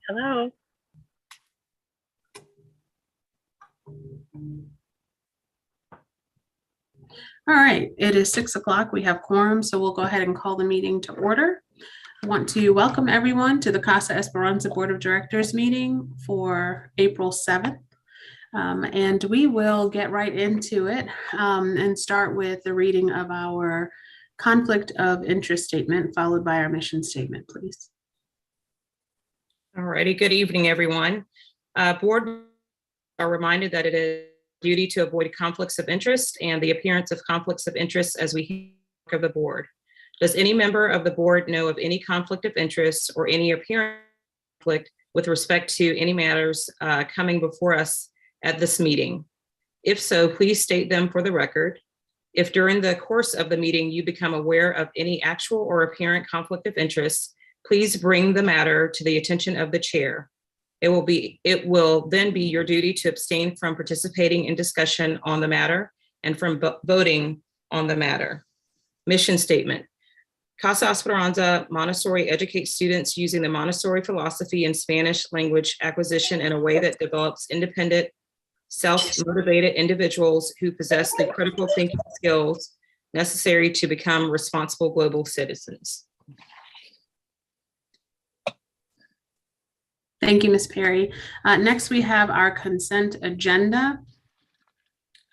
Hello. All right, it is 6 o'clock. We have quorum, so we'll go ahead and call the meeting to order. I want to welcome everyone to the Casa Esperanza Board of Directors meeting for April 7th. And we will get right into it and start with the reading of our conflict of interest statement, followed by our mission statement, please. All righty, good evening, everyone. Board are reminded that it is duty to avoid conflicts of interest and the appearance of conflicts of interest as we work of the board. Does any member of the board know of any conflict of interest or any apparent conflict with respect to any matters coming before us at this meeting? If so, please state them for the record. If during the course of the meeting you become aware of any actual or apparent conflict of interest, please bring the matter to the attention of the chair. It will then be your duty to abstain from participating in discussion on the matter and from voting on the matter. Mission statement. Casa Esperanza Montessori educates students using the Montessori philosophy and Spanish language acquisition in a way that develops independent, self-motivated individuals who possess the critical thinking skills necessary to become responsible global citizens. Thank you, Ms. Perry. Next, we have our consent agenda.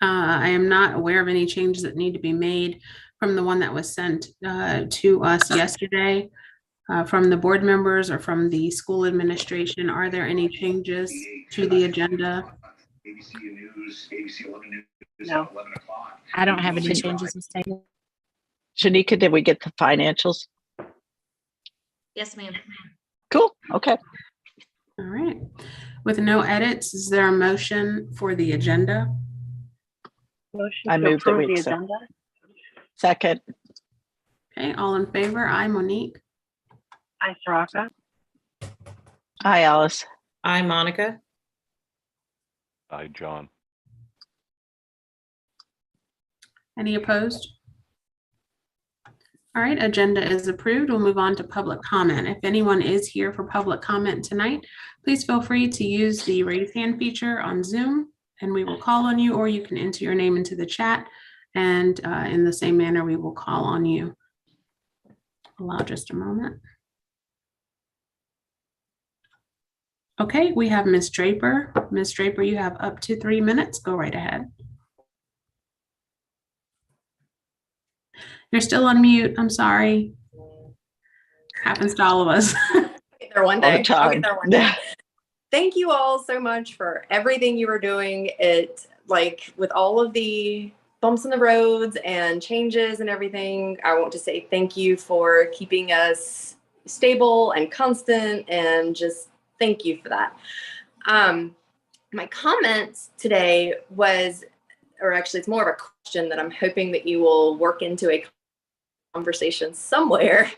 I am not aware of any changes that need to be made from the one that was sent to us yesterday from the board members or from the school administration. Are there any changes to the agenda? No. I don't have any changes, Ms. Taylor. Shanika, did we get the financials? Yes, ma'am. Cool. Okay. All right. With no edits, is there a motion for the agenda? Motion I move that we accept. Second. Okay, all in favor? Aye, Monique. Aye, Saraka. Aye, Alice. Aye, Monica. Aye, John. Any opposed? All right, agenda is approved. We'll move on to public comment. If anyone is here for public comment tonight, please feel free to use the raise hand feature on Zoom and we will call on you, or you can enter your name into the chat and in the same manner, we will call on you. Allow just a moment. Okay, we have Ms. Draper. Ms. Draper, you have up to 3 minutes. Go right ahead. You're still on mute. I'm sorry. Happens to all of us. I'll get there one day. I'll get there one day. Thank you all so much for everything you are doing. It, like, with all of the bumps in the roads and changes and everything, I want to say thank you for keeping us stable and constant, and just thank you for that. My comments today was, or actually it's more of a question that I'm hoping that you will work into a conversation somewhere,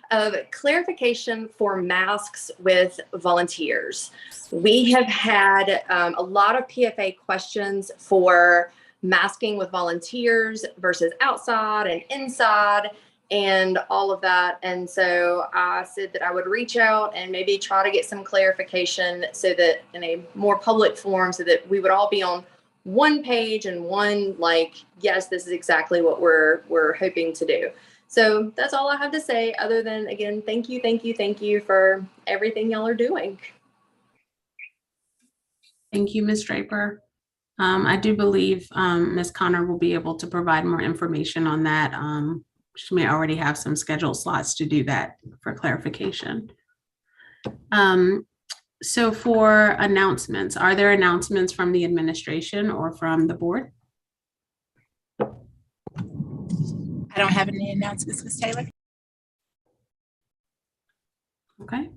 of clarification for masks with volunteers. We have had a lot of PFA questions for masking with volunteers versus outside and inside and all of that. And so I said that I would reach out and maybe try to get some clarification so that in a more public forum, so that we would all be on one page and one, like, yes, this is exactly what we're hoping to do. So that's all I have to say, other than, again, thank you for everything y'all are doing. Thank you, Ms. Draper. I do believe Ms. Connor will be able to provide more information on that. She may already have some scheduled slots to do that for clarification. So for announcements, are there announcements from the administration or from the board? I don't have any announcements, Ms. Taylor. Okay.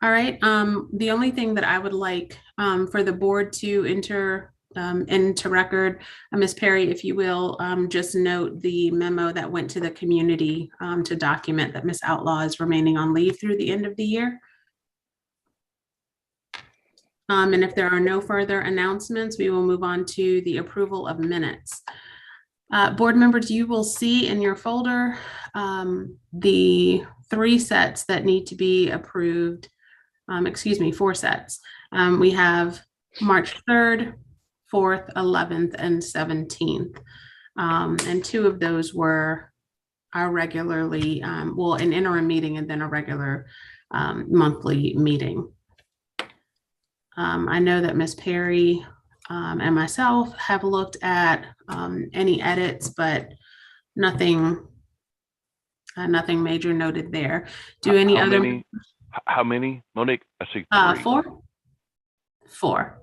All right. The only thing that I would like for the board to enter into record, Ms. Perry, if you will, just note the memo that went to the community to document that Ms. Outlaw is remaining on leave through the end of the year. And if there are no further announcements, we will move on to the approval of minutes. Board members, you will see in your folder the 3 sets that need to be approved excuse me, 4 sets. We have March 3rd, 4th, 11th, and 17th. And 2 of those were our regularly, well, an interim meeting and then a regular monthly meeting. I know that Ms. Perry and myself have looked at any edits, but nothing major noted there. Do any How other? How many, Monique? I see 3. 4.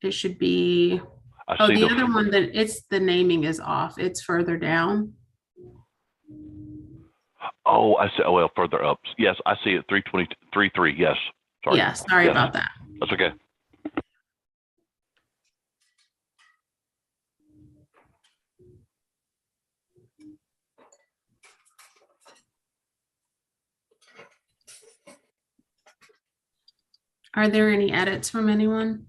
It should be, I see the other one that it's the naming is off. It's further down. Oh, I see. Oh, well, further up. Yes, I see it. 323. Yes. Sorry. Yeah, sorry Yes. about that. That's okay. Are there any edits from anyone?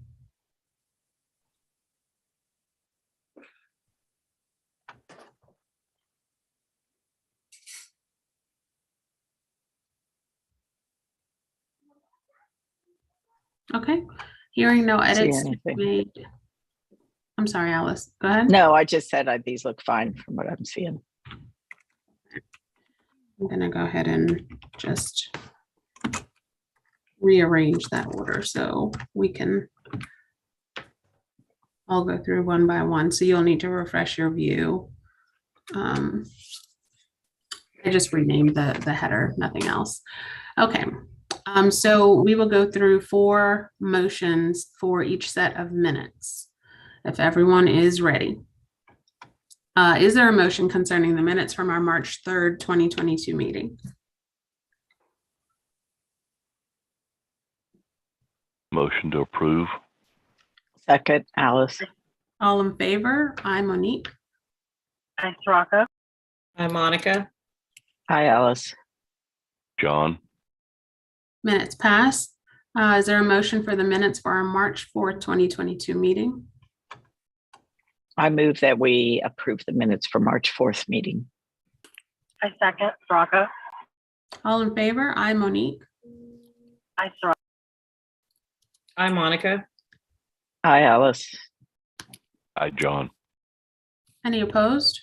Okay, hearing no edits anything. made. I'm sorry, Alice, go ahead. No, I just said these look fine from what I'm seeing. I'm gonna go ahead and just rearrange that order so we can all go through one by one. So you'll need to refresh your view. I just renamed the header, nothing else. Okay, so we will go through 4 motions for each set of minutes. If everyone is ready. Is there a motion concerning the minutes from our March 3rd, 2022 meeting? Motion to approve. Second, Alice. All in favor? Aye, Monique. Hi, Rocco. Hi, Monica. Hi, Alice. John. Minutes passed. Is there a motion for the minutes for our March 4th, 2022 meeting? I move that we approve the minutes for March 4th meeting. I second, Rocco. All in favor? Aye, Monique. I saw. Hi, Monica. Hi, Alice. Hi, John. Any opposed?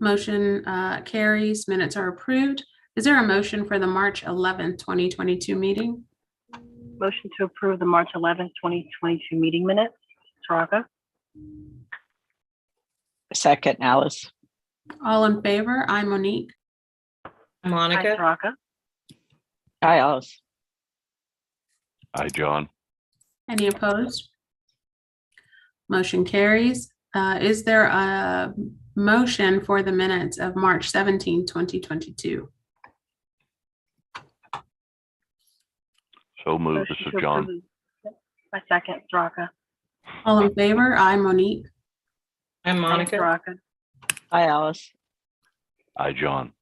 Motion carries. Minutes are approved. Is there a motion for the March 11th, 2022 meeting? Motion to approve the March 11th, 2022 meeting minutes. Rocco. Second, Alice. All in favor? Aye, Monique. Hi, I Monica. Rocco. Hi, Alice. Hi, John. Any opposed? Motion carries. Is there a motion for the minutes of March 17, 2022? So moved. Motion This is to John. approve. I second, Rocco. All in favor? Aye, Monique. Hi, Monica. Rocco. Hi, Alice. Hi, John.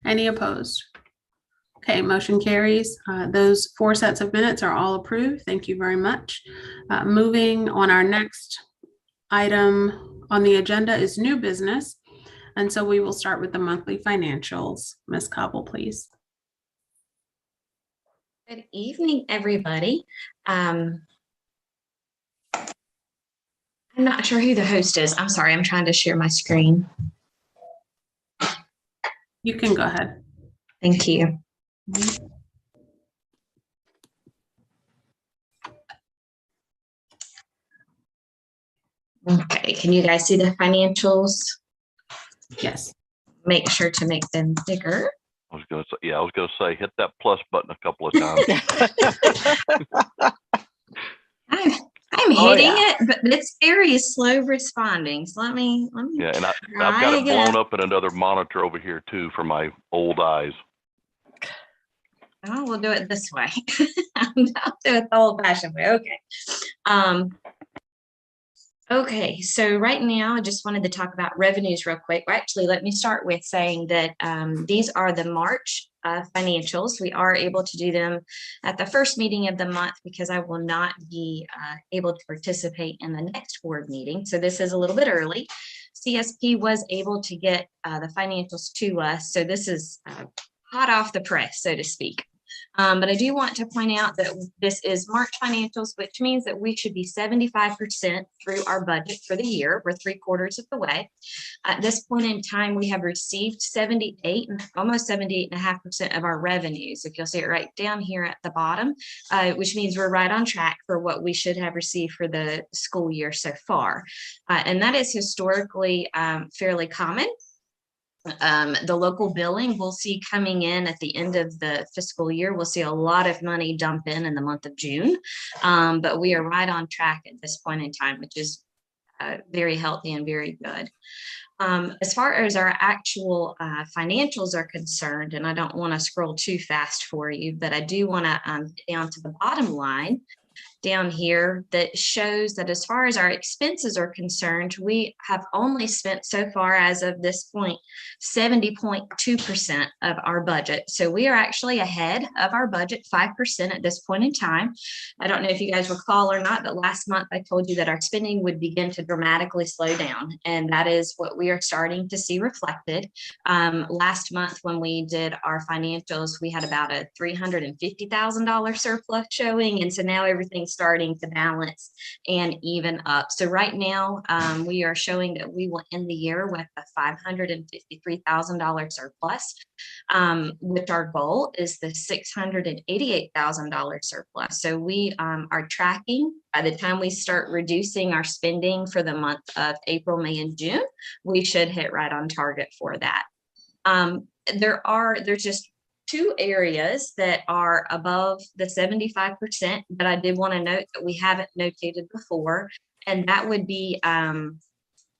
Any opposed? Okay, motion carries. Those 4 sets of minutes are all approved. Thank you very much. Moving on, our next item on the agenda is new business. And so we will start with the monthly financials. Ms. Cobble, please. Good evening, everybody. I'm not sure who the host is. I'm sorry, I'm trying to share my screen. You can go ahead. Thank you. Okay, can you guys see the financials? Yes. Make sure to make them bigger. I was gonna say, yeah, I was gonna say, hit that plus button a couple of times. I'm hitting yeah. it, but it's very slow responding. So let me Yeah, and I've try got it again. blown up in another monitor over here too for my old eyes. Oh, we'll do it this way. I'll do it the old-fashioned way. Okay. Okay, so right now I just wanted to talk about revenues real quick. Well, actually, let me start with saying that these are the March financials. We are able to do them at the first meeting of the month because I will not be able to participate in the next board meeting. So this is a little bit early. CSP was able to get the financials to us. So this is hot off the press, so to speak. But I do want to point out that this is March financials, which means that we should be 75% through our budget for the year. We're 3/4 of the way. At this point in time, we have received 78, almost 78.5% of our revenues. If you'll see it right down here at the bottom, which means we're right on track for what we should have received for the school year so far. And that is historically fairly common. The local billing we'll see coming in at the end of the fiscal year. We'll see a lot of money dump in the month of June, but we are right on track at this point in time, which is very healthy and very good. As far as our actual financials are concerned, and I don't want to scroll too fast for you, but I do want to get down to the bottom line down here that shows that as far as our expenses are concerned, we have only spent so far as of this point 70.2% of our budget. So we are actually ahead of our budget 5% at this point in time. I don't know if you guys recall or not, but last month I told you that our spending would begin to dramatically slow down, and that is what we are starting to see reflected. Last month when we did our financials, we had about a $350,000 surplus showing, and so now everything's starting to balance and even up. So right now we are showing that we will end the year with a $553,000 surplus, which our goal is the $688,000 surplus. So we are tracking. By the time we start reducing our spending for the month of April, May, and June, we should hit right on target for that. There's just two areas that are above the 75%, but I did want to note that we haven't notated before, and that would be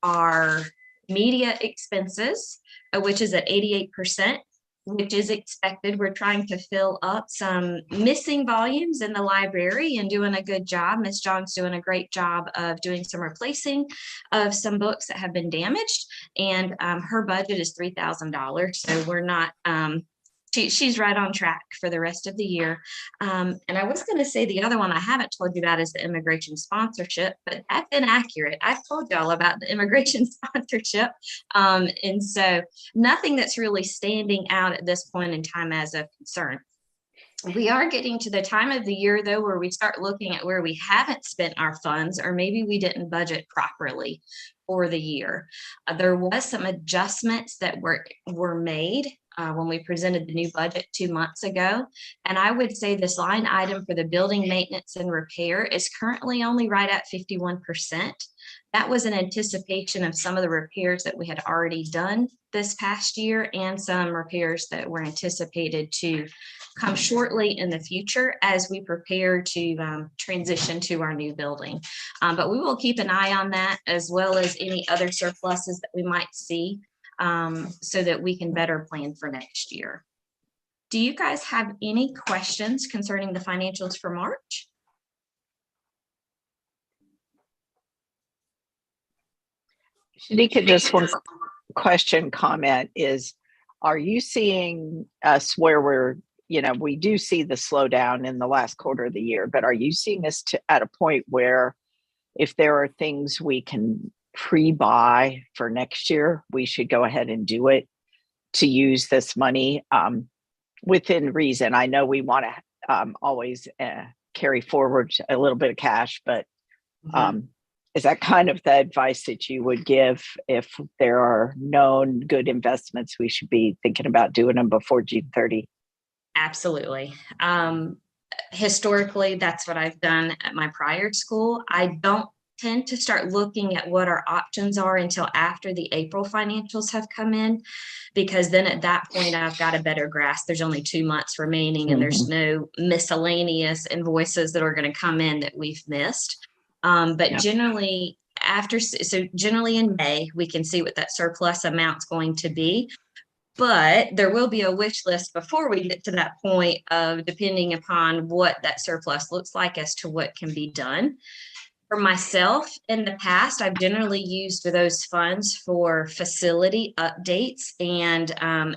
our media expenses, which is at 88%, which is expected. We're trying to fill up some missing volumes in the library and doing a good job. Ms. John's doing a great job of doing some replacing of some books that have been damaged, and her budget is $3,000. So we're not, she's right on track for the rest of the year. And I was going to say the other one I haven't told you about is the immigration sponsorship, but that's inaccurate. I've told y'all about the immigration sponsorship. And so nothing that's really standing out at this point in time as a concern. We are getting to the time of the year, though, where we start looking at where we haven't spent our funds, or maybe we didn't budget properly for the year. There was some adjustments that were made when we presented the new budget 2 months ago. And I would say this line item for the building maintenance and repair is currently only right at 51%. That was in anticipation of some of the repairs that we had already done this past year and some repairs that were anticipated to come shortly in the future as we prepare to transition to our new building. But we will keep an eye on that, as well as any other surpluses that we might see, so that we can better plan for next year. Do you guys have any questions concerning the financials for March? Shanika, just one question comment is, are you seeing us where we're, we do see the slowdown in the last quarter of the year, but are you seeing us at a point where if there are things we can pre-buy for next year, we should go ahead and do it to use this money within reason? I know we want to always carry forward a little bit of cash, but is that kind of the advice that you would give if there are known good investments we should be thinking about doing them before June 30? Absolutely. Historically, that's what I've done at my prior school. I don't tend to start looking at what our options are until after the April financials have come in, because then at that point I've got a better grasp. There's only 2 months remaining, and there's no miscellaneous invoices that are going to come in that we've missed. But generally generally in May, we can see what that surplus amount's going to be. But there will be a wish list before we get to that point of depending upon what that surplus looks like as to what can be done. For myself, in the past, I've generally used those funds for facility updates and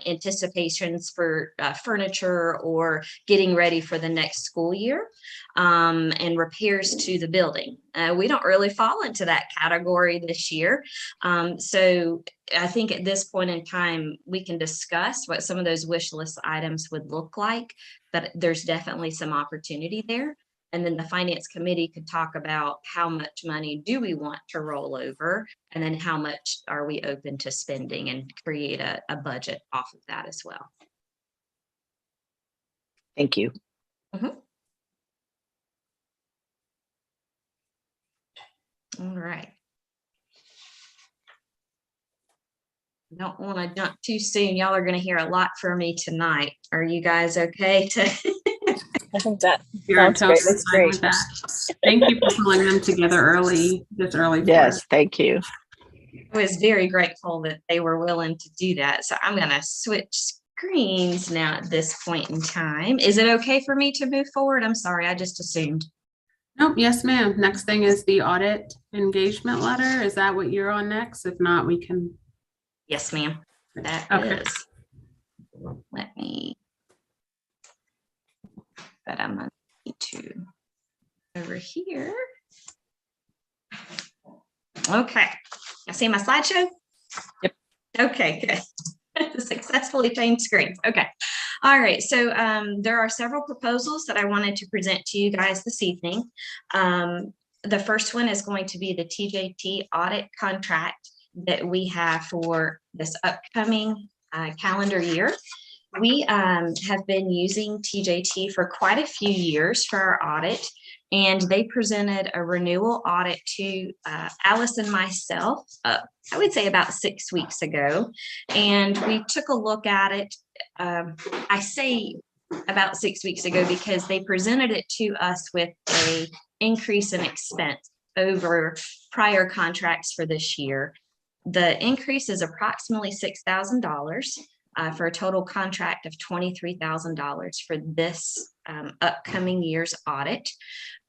anticipations for furniture or getting ready for the next school year, and repairs to the building. We don't really fall into that category this year. So I think at this point in time, we can discuss what some of those wish list items would look like, but there's definitely some opportunity there. And then the finance committee could talk about how much money do we want to roll over, and then how much are we open to spending, and create a budget off of that as well. Thank you. All right. Don't want to jump too soon. Y'all are going to hear a lot from me tonight. Are you guys okay to? I think that You're sounds great. totally That's fine great. with that. Thank you for pulling them together early, this early. for Yes, us. thank you. I was very grateful that they were willing to do that. So I'm going to switch screens now at this point in time. Is it okay for me to move forward? I'm sorry, I just assumed. Nope, yes, ma'am. Next thing is the audit engagement letter. Is that what you're on next? If not, we can. Yes, ma'am. That Okay. is. Let me. But I'm going to need to over here. Okay. I see my slideshow? Yep. Okay, good. Successfully changed screens. Okay. All right. So there are several proposals that I wanted to present to you guys this evening. The first one is going to be the TJT audit contract that we have for this upcoming calendar year. We have been using TJT for quite a few years for our audit, and they presented a renewal audit to Alice and myself, I would say about 6 weeks ago, and we took a look at it. I say about 6 weeks ago because they presented it to us with an increase in expense over prior contracts for this year. The increase is approximately $6,000 for a total contract of $23,000 for this upcoming year's audit.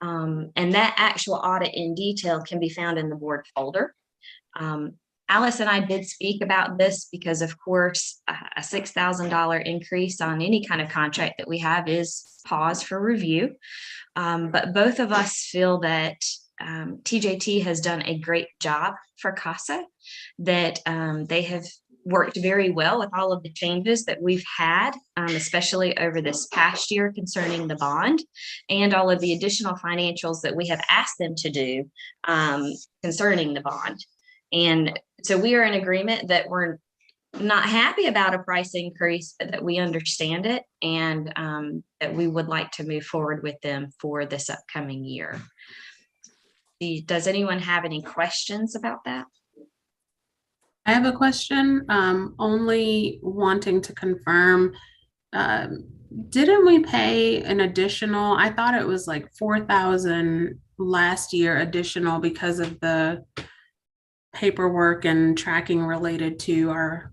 And that actual audit in detail can be found in the board folder. Alice and I did speak about this because, of course, a $6,000 increase on any kind of contract that we have is pause for review. But both of us feel that TJT has done a great job for Casa, that they have worked very well with all of the changes that we've had, especially over this past year concerning the bond, and all of the additional financials that we have asked them to do concerning the bond. And so we are in agreement that we're not happy about a price increase, but that we understand it, and that we would like to move forward with them for this upcoming year. Does anyone have any questions about that? I have a question, only wanting to confirm, didn't we pay an additional, I thought it was like 4,000 last year additional because of the paperwork and tracking related to our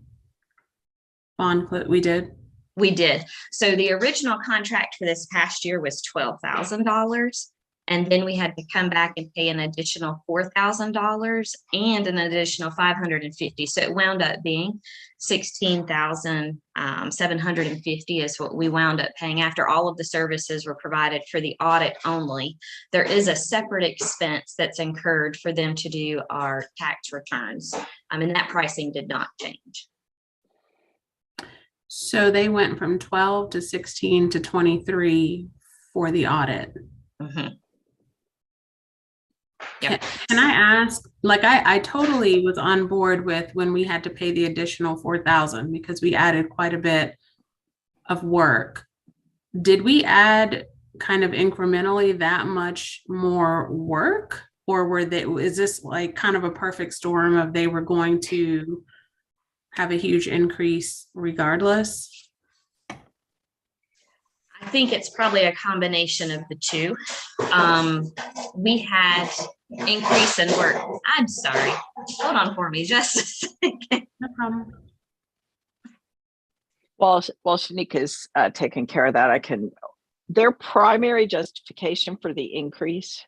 bond we did? We did. So the original contract for this past year was $12,000. And then we had to come back and pay an additional $4,000 and an additional $550. So it wound up being $16,750 is what we wound up paying after all of the services were provided for the audit only. There is a separate expense that's incurred for them to do our tax returns. And that pricing did not change. So they went from 12 to 16 to 23 for the audit. Mm-hmm. Yep. Can I ask, like, I totally was on board with when we had to pay the additional 4,000 because we added quite a bit of work. Did we add kind of incrementally that much more work, or is this like kind of a perfect storm of they were going to have a huge increase regardless? I think it's probably a combination of the two. We had increase in work. I'm sorry. Hold on for me just a second. No problem. While Shanika's taking care of that, their primary justification for the increase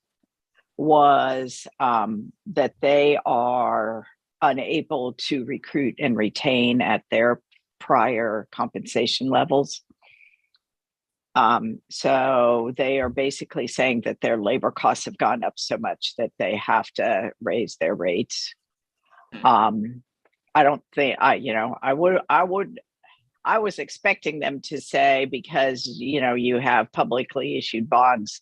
was that they are unable to recruit and retain at their prior compensation levels. So they are basically saying that their labor costs have gone up so much that they have to raise their rates. I don't think I was expecting them to say, because, you have publicly issued bonds,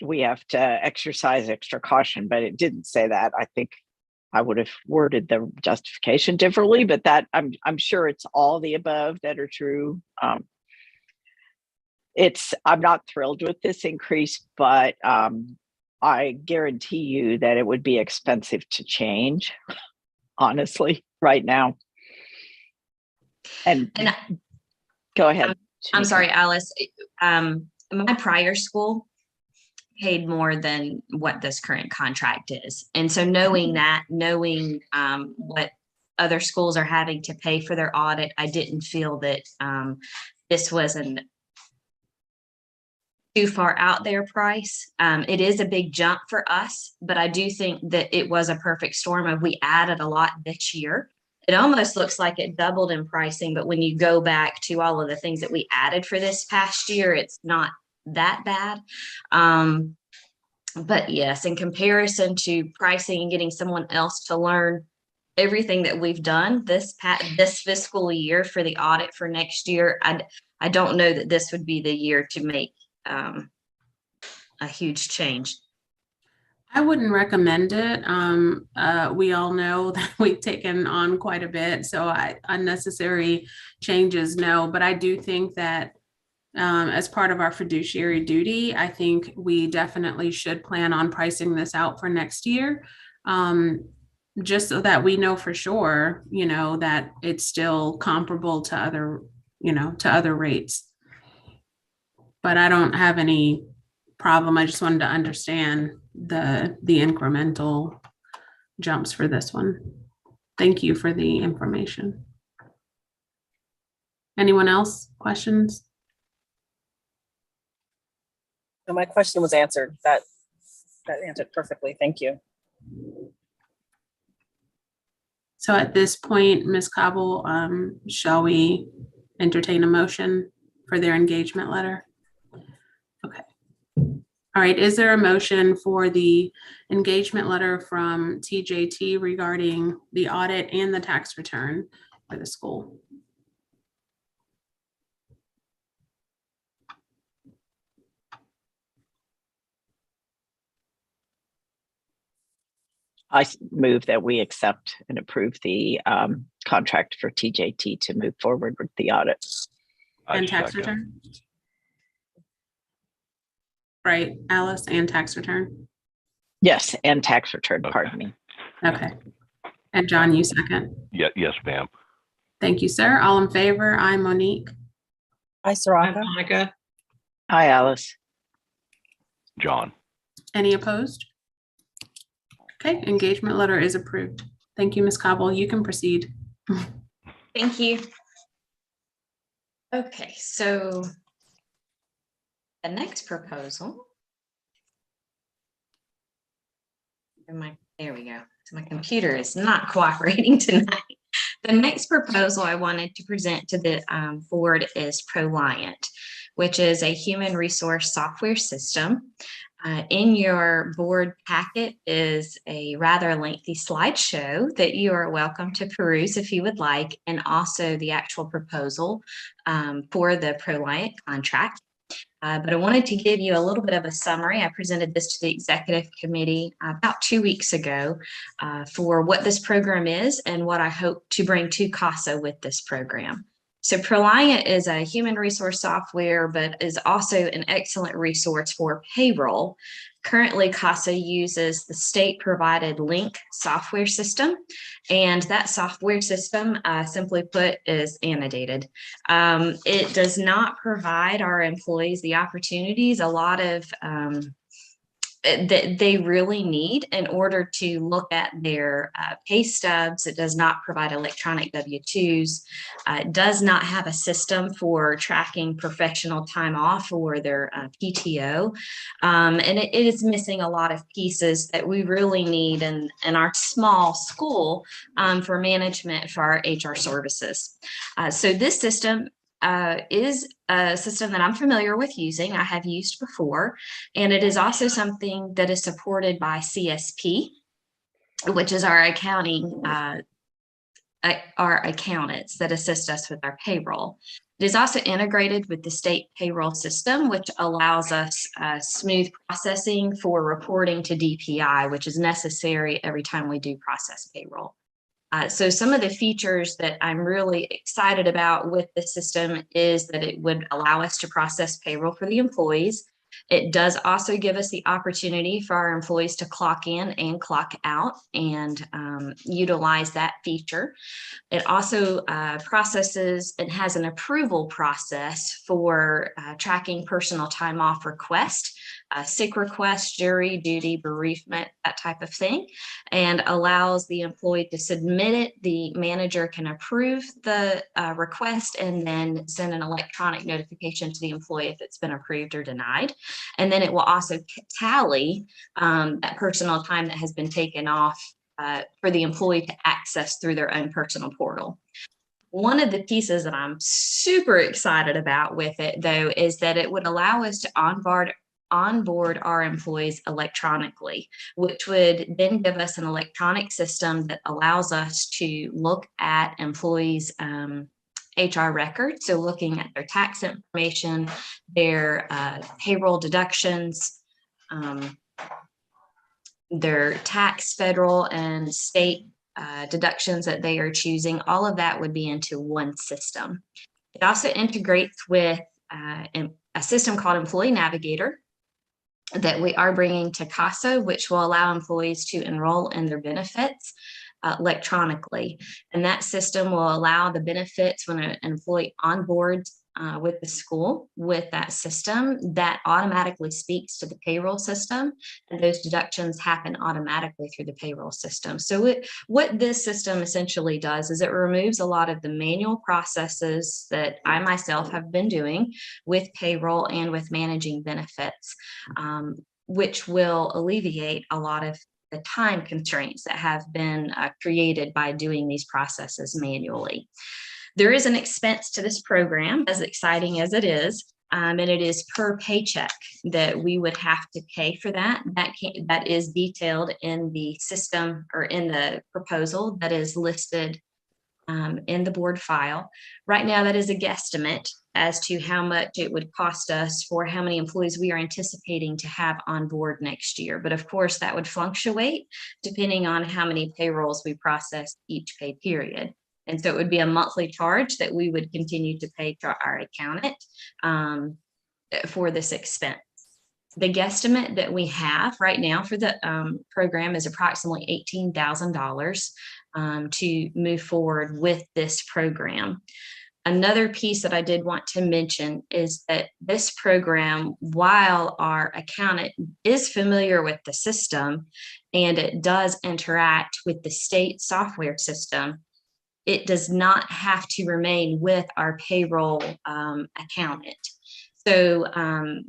we have to exercise extra caution, but it didn't say that. I think I would have worded the justification differently, but that I'm sure it's all the above that are true. I'm not thrilled with this increase, but I guarantee you that it would be expensive to change, honestly, right now. And go ahead. I'm sorry, Alice. My prior school paid more than what this current contract is. And so knowing what other schools are having to pay for their audit, I didn't feel that this was an too far out there price. It is a big jump for us, but I do think that it was a perfect storm of we added a lot this year. It almost looks like it doubled in pricing, but when you go back to all of the things that we added for this past year, it's not that bad. But yes, in comparison to pricing and getting someone else to learn everything that we've done this fiscal year for the audit for next year, I don't know that this would be the year to make a huge change. I wouldn't recommend it. We all know that we've taken on quite a bit, so unnecessary changes, no. But I do think that as part of our fiduciary duty, I think we definitely should plan on pricing this out for next year, just so that we know for sure, that it's still comparable to other rates. But I don't have any problem. I just wanted to understand the incremental jumps for this one. Thank you for the information. Anyone else? Questions? So my question was answered. That answered perfectly. Thank you. So at this point, Ms. Cobble, shall we entertain a motion for their engagement letter? Okay. All right. Is there a motion for the engagement letter from TJT regarding the audit and the tax return for the school? I move that we accept and approve the contract for TJT to move forward with the audit. And tax return? Right, Alice, and tax return? Yes, and tax return, Okay. pardon me. Okay. And John, you second? Yeah, yes, ma'am. Thank you, sir. All in favor? Aye, Monique. Hi, Hi, Saraka. Monica. Hi, Alice. John. Any opposed? Okay, engagement letter is approved. Thank you, Ms. Cobble. You can proceed. Thank you. Okay, so the next proposal. There we go. So my computer is not cooperating tonight. The next proposal I wanted to present to the board is ProLiant, which is a human resource software system. In your board packet is a rather lengthy slideshow that you are welcome to peruse if you would like, and also the actual proposal for the ProLiant contract. But I wanted to give you a little bit of a summary. I presented this to the executive committee about 2 weeks ago for what this program is and what I hope to bring to Casa with this program. So ProLiant is a human resource software, but is also an excellent resource for payroll. Currently, Casa uses the state-provided Link software system, and that software system, simply put, is annotated. It does not provide our employees the opportunities. A lot of that they really need in order to look at their pay stubs. It does not provide electronic W-2s. It does not have a system for tracking professional time off or their PTO. And it is missing a lot of pieces that we really need in our small school for management for our HR services. So this system is a system that I'm familiar with using. I have used before, and it is also something that is supported by CSP, which is our accounting, our accountants that assist us with our payroll. It is also integrated with the state payroll system, which allows us smooth processing for reporting to DPI, which is necessary every time we do process payroll. So some of the features that I'm really excited about with the system is that it would allow us to process payroll for the employees. It does also give us the opportunity for our employees to clock in and clock out and utilize that feature. It also processes and has an approval process for tracking personal time off request, sick request, jury duty, bereavement, that type of thing, and allows the employee to submit it. The manager can approve the request and then send an electronic notification to the employee if it's been approved or denied. And then it will also tally that personal time that has been taken off for the employee to access through their own personal portal. One of the pieces that I'm super excited about with it, though, is that it would allow us to onboard our employees electronically, which would then give us an electronic system that allows us to look at employees' HR records. So looking at their tax information, their payroll deductions, their tax, federal and state deductions that they are choosing, all of that would be into one system. It also integrates with a system called Employee Navigator that we are bringing to Casa, which will allow employees to enroll in their benefits electronically. And that system will allow the benefits when an employee onboards with the school with that system, that automatically speaks to the payroll system, and those deductions happen automatically through the payroll system. So what this system essentially does is it removes a lot of the manual processes that I myself have been doing with payroll and with managing benefits, which will alleviate a lot of the time constraints that have been created by doing these processes manually. There is an expense to this program, as exciting as it is, and it is per paycheck that we would have to pay for that. That is detailed in the system or in the proposal that is listed in the board file. Right now, that is a guesstimate as to how much it would cost us for how many employees we are anticipating to have on board next year. But of course, that would fluctuate depending on how many payrolls we process each pay period. And so it would be a monthly charge that we would continue to pay to our accountant for this expense. The guesstimate that we have right now for the program is approximately $18,000 to move forward with this program. Another piece that I did want to mention is that this program, while our accountant is familiar with the system and it does interact with the state software system, it does not have to remain with our payroll accountant. So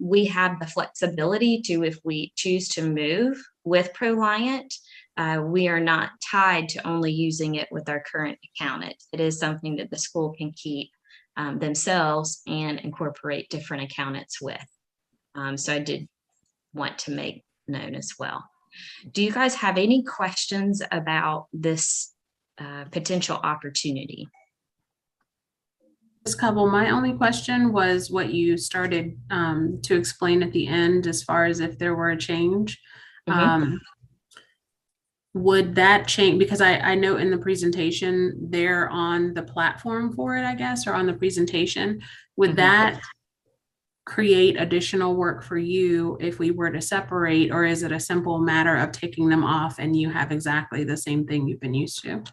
we have the flexibility to, if we choose to move with Proliant, we are not tied to only using it with our current accountant. It is something that the school can keep themselves and incorporate different accountants with. So I did want to make known as well. Do you guys have any questions about this potential opportunity? This couple, my only question was what you started to explain at the end as far as if there were a change. Would that change? Because I know in the presentation they're on the platform for it, I guess, or on the presentation. Would that create additional work for you if we were to separate, or is it a simple matter of taking them off and you have exactly the same thing you've been used to?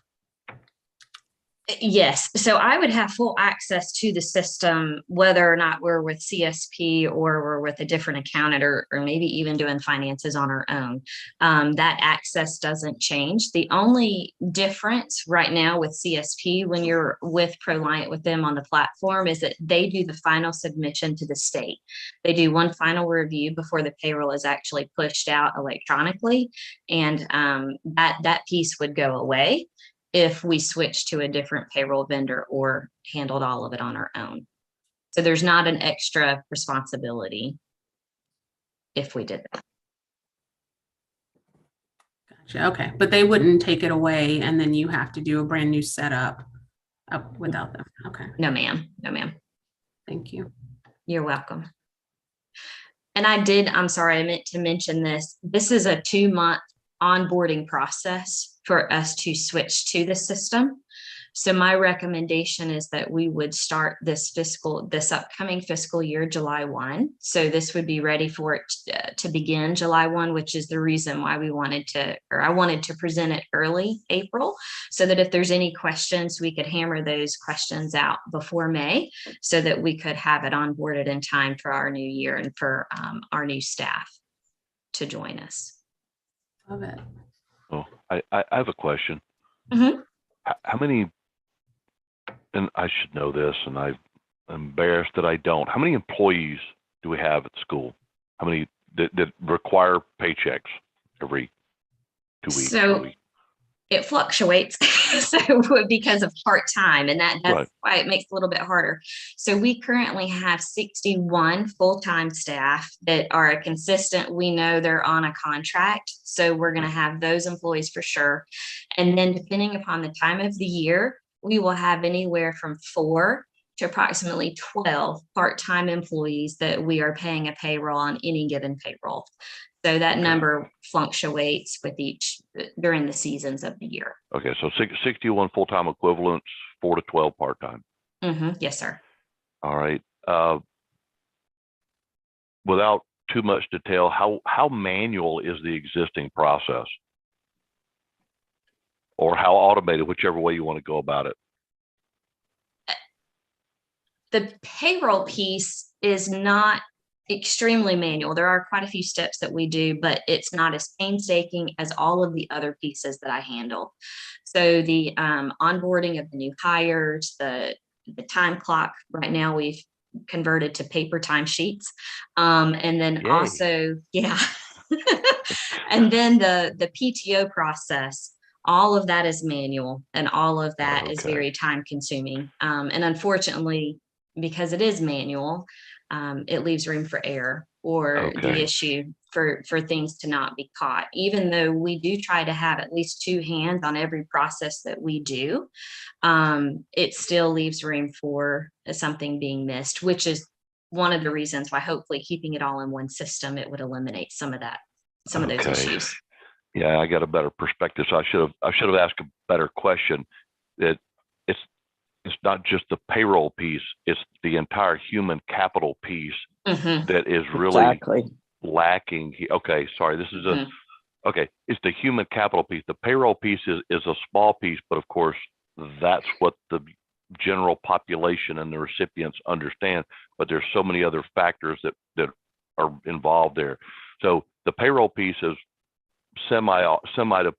Yes, so I would have full access to the system, whether or not we're with CSP or we're with a different accountant or maybe even doing finances on our own. That access doesn't change. The only difference right now with CSP when you're with Proliant with them on the platform is that they do the final submission to the state. They do one final review before the payroll is actually pushed out electronically, and that piece would go away if we switch to a different payroll vendor or handled all of it on our own. So there's not an extra responsibility if we did that. Gotcha. Okay, but they wouldn't take it away and then you have to do a brand new setup up without them. Okay, No, ma'am. No, ma'am. thank you. You're welcome. And I'm sorry, I meant to mention this. This is a 2-month onboarding process for us to switch to the system. So my recommendation is that we would start this upcoming fiscal year, July 1. So this would be ready for it to begin July 1, which is the reason why I wanted to present it early April, so that if there's any questions, we could hammer those questions out before May so that we could have it onboarded in time for our new year and for our new staff to join us. Love it. Oh, I have a question. Mhm. How many, and I should know this, and I'm embarrassed that I don't. How many employees do we have at school? How many that require paychecks every 2 weeks? So 3 weeks? it fluctuates so because of part-time, and that's Right. why it makes it a little bit harder. So we currently have 61 full-time staff that are consistent. We know they're on a contract, so we're going to have those employees for sure. And then depending upon the time of the year, we will have anywhere from 4 to approximately 12 part-time employees that we are paying a payroll on any given payroll. So that number fluctuates with during the seasons of the year. Okay, so 61 full-time equivalents, 4 to 12 part-time. Yes, sir. All right. Without too much detail, how manual is the existing process? Or how automated, whichever way you want to go about it? The payroll piece is not extremely manual. There are quite a few steps that we do, but it's not as painstaking as all of the other pieces that I handle. So the onboarding of the new hires, the time clock, right now we've converted to paper timesheets. And then Yay. also, yeah. And then the PTO process, all of that is manual, and all of that is very time consuming. And unfortunately, because it is manual, it leaves room for error or the issue for things to not be caught. Even though we do try to have at least 2 hands on every process that we do, it still leaves room for something being missed, which is one of the reasons why hopefully keeping it all in one system, it would eliminate some of those issues. Yeah, I got a better perspective. So I should have asked a better question. That it's not just the payroll piece, it's the entire human capital piece that is really lacking. Okay, sorry, this is it's the human capital piece. The payroll piece is a small piece, but of course, that's what the general population and the recipients understand. But there's so many other factors that are involved there. So the payroll piece is semi to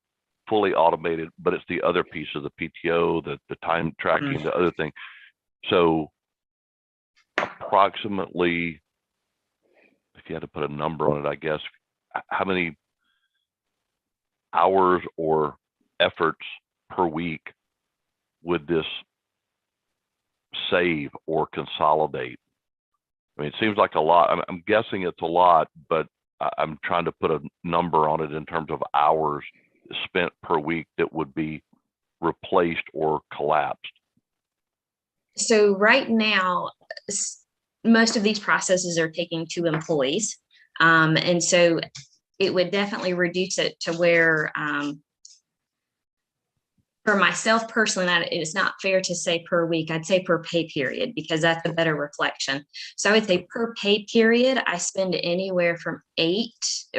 fully automated, but it's the other piece of the PTO, the time tracking, the other thing. So approximately, if you had to put a number on it, I guess, how many hours or efforts per week would this save or consolidate? I mean, it seems like a lot. I'm guessing it's a lot, but I'm trying to put a number on it in terms of hours spent per week that would be replaced or collapsed. So right now, most of these processes are taking 2 employees. And so it would definitely reduce it to where For myself personally, it's not fair to say per week. I'd say per pay period because that's a better reflection. So I would say per pay period, I spend anywhere from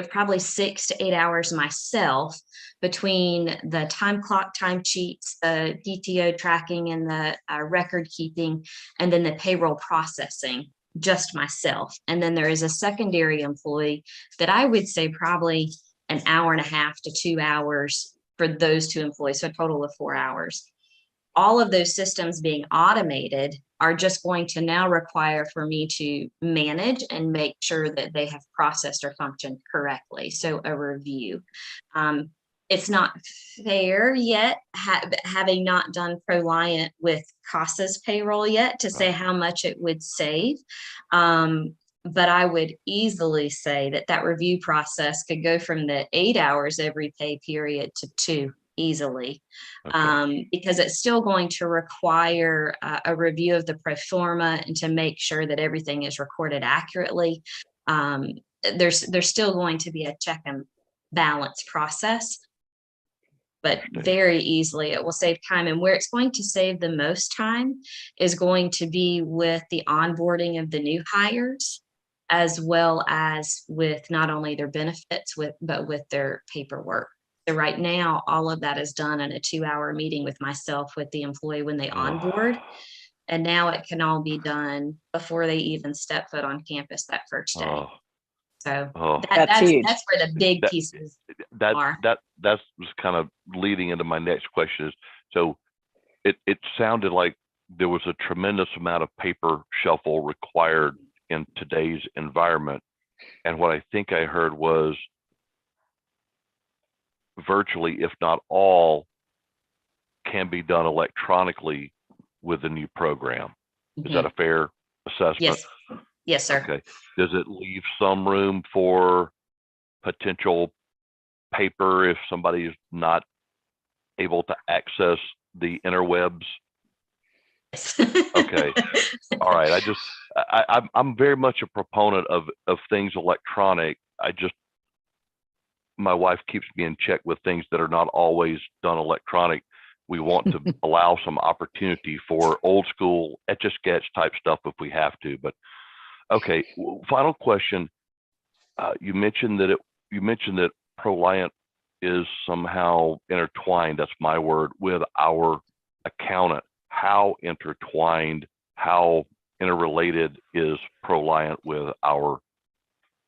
probably 6 to 8 hours myself between the time clock, time sheets, the PTO tracking, and the record keeping, and then the payroll processing, just myself. And then there is a secondary employee that I would say probably an hour and a half to 2 hours for those two employees, so a total of 4 hours. All of those systems being automated are just going to now require for me to manage and make sure that they have processed or functioned correctly. So a review. It's not fair yet, having not done ProLiant with Casa's payroll yet, to say how much it would save. But I would easily say that review process could go from the 8 hours every pay period to 2 easily, because it's still going to require a review of the pro forma and to make sure that everything is recorded accurately. There's still going to be a check and balance process, but very easily it will save time. And where it's going to save the most time is going to be with the onboarding of the new hires, as well as with not only their benefits, but with their paperwork. So right now, all of that is done in a 2-hour meeting with myself, with the employee when they onboard. And now it can all be done before they even step foot on campus that first day. So that's where the big pieces are. That was kind of leading into my next question. Is so it sounded like there was a tremendous amount of paper shuffle required in today's environment. And what I think I heard was virtually, if not all, can be done electronically with the new program. Is that a fair assessment? Yes. Yes, sir. Okay. Does it leave some room for potential paper if somebody is not able to access the interwebs? Okay. All right. I'm very much a proponent of things electronic. My wife keeps me in check with things that are not always done electronic. We want to allow some opportunity for old school Etch-a-Sketch type stuff if we have to. But okay, final question. You mentioned that ProLiant is somehow intertwined, that's my word, with our accountant. How intertwined, how interrelated is ProLiant with our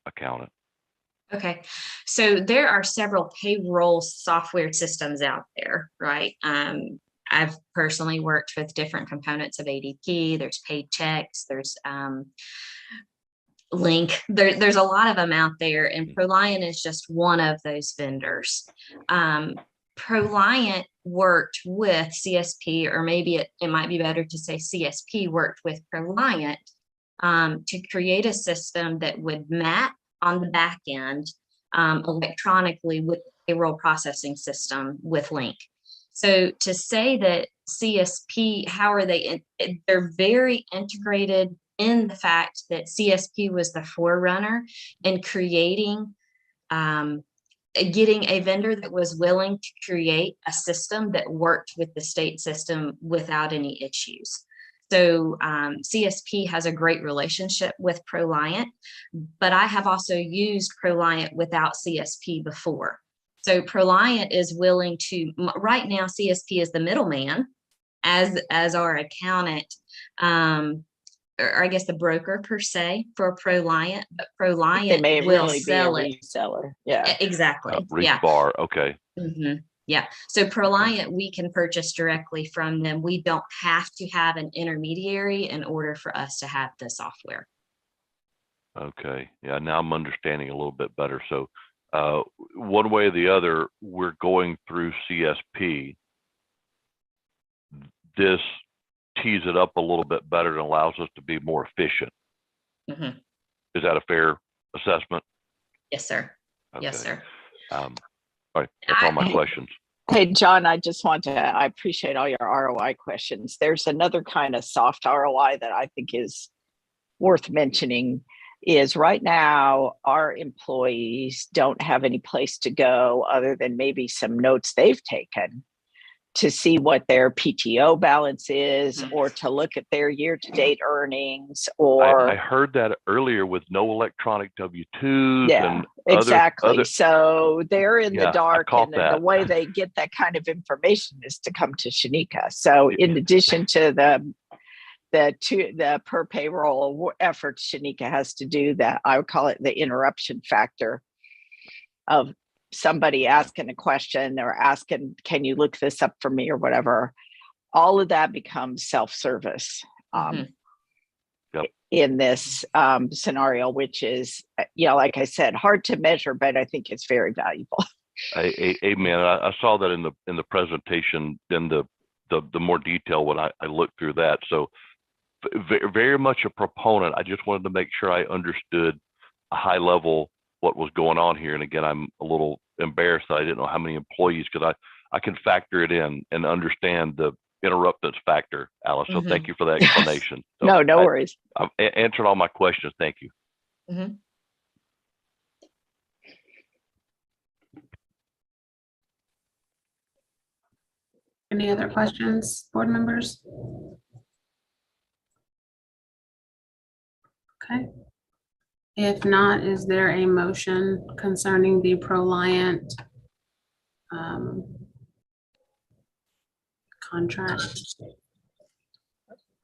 accountant? Okay, so there are several payroll software systems out there, right? I've personally worked with different components of ADP. There's Paychex, there's Link. There's a lot of them out there, and ProLiant is just one of those vendors. ProLiant worked with CSP, or maybe it might be better to say CSP worked with ProLiant to create a system that would map on the back end electronically with the payroll processing system with Link. So to say that CSP, how are they? They're very integrated in the fact that CSP was the forerunner in creating, getting a vendor that was willing to create a system that worked with the state system without any issues. So CSP has a great relationship with ProLiant, but I have also used ProLiant without CSP before. So ProLiant is willing to, right now CSP is the middleman as our accountant, or I guess the broker per se for ProLiant, but ProLiant will really sell be a reseller. Yeah, exactly. Yeah. Bar. Okay. Yeah. So ProLiant, we can purchase directly from them. We don't have to have an intermediary in order for us to have the software. Okay. Yeah. Now I'm understanding a little bit better. So one way or the other, we're going through CSP. This tees it up a little bit better and allows us to be more efficient. Is that a fair assessment? Yes, sir. Okay. Yes, sir. All right. That's all my questions. Hey, John, I appreciate all your ROI questions. There's another kind of soft ROI that I think is worth mentioning. Is right now our employees don't have any place to go other than maybe some notes they've taken to see what their PTO balance is, or to look at their year-to-date earnings, or I heard that earlier with no electronic W-2s yeah, and exactly. So they're in the Yeah, I dark, caught and then the that. way they get that kind of information is to come to Shanika. So in addition to the per payroll efforts Shanika has to do, that I would call it the interruption factor of somebody asking a question or asking, can you look this up for me or whatever, all of that becomes self-service in this scenario, which is, like I said, hard to measure, but I think it's very valuable. Amen. I saw that in the presentation, in the more detail when I looked through that. So very much a proponent. I just wanted to make sure I understood a high level what was going on here. And again, I'm a little embarrassed that I didn't know how many employees, because I can factor it in and understand the interruptance factor, Alice. So thank you for that explanation. So No worries. I've answered all my questions. Thank you. Any other questions, board members? Okay. If not, is there a motion concerning the Proliant contract?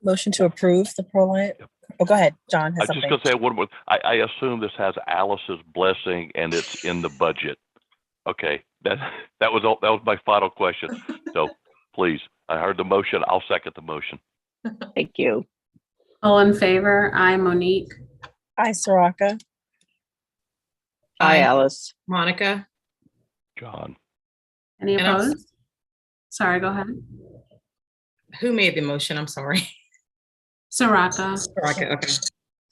Motion to approve the Proliant. Oh, go ahead. John I has was just something. going to say one more. I assume this has Alice's blessing and it's in the budget. Okay, that was my final question. So please, I heard the motion. I'll second the motion. Thank you. All in favor? Aye, Monique. Aye, Soraka. Hi, Alice. Monica, John. Any And I'm- opposed? Sorry, go ahead. who made the motion? I'm sorry. Soraka. Soraka, okay.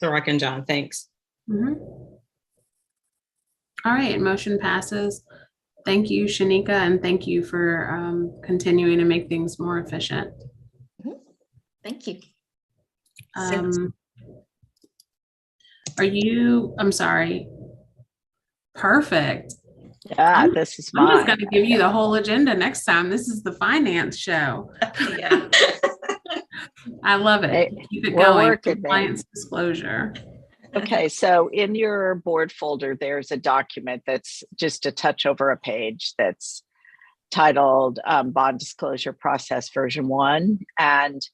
Soraka and John, thanks. All right, motion passes. Thank you, Shanika, and thank you for continuing to make things more efficient. Thank you. I'm sorry. Perfect. Yeah, this is I'm just mine. going to give you the whole agenda next time. This is the finance show. Yeah. I love it. Hey, Keep it we're going. working, man. Compliance disclosure. Okay, so in your board folder, there's a document that's just a touch over a page that's titled Bond Disclosure Process Version 1. And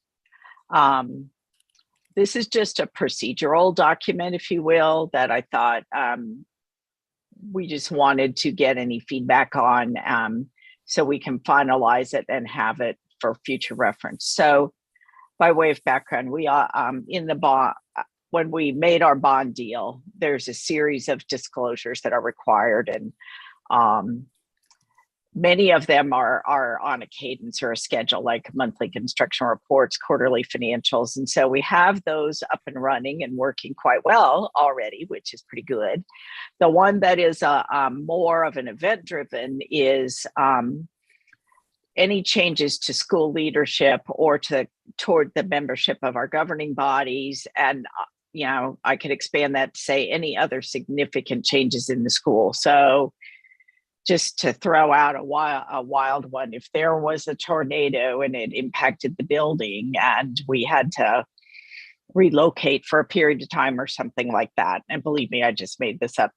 this is just a procedural document, if you will, that I thought we just wanted to get any feedback on so we can finalize it and have it for future reference. So by way of background, we are in the bond. When we made our bond deal, there's a series of disclosures that are required, and many of them are on a cadence or a schedule, like monthly construction reports, quarterly financials. And so we have those up and running and working quite well already, which is pretty good. The one that is more of an event driven is any changes to school leadership or toward the membership of our governing bodies. And I could expand that to say any other significant changes in the school. So just to throw out a wild one, if there was a tornado and it impacted the building and we had to relocate for a period of time or something like that, and believe me, I just made this up,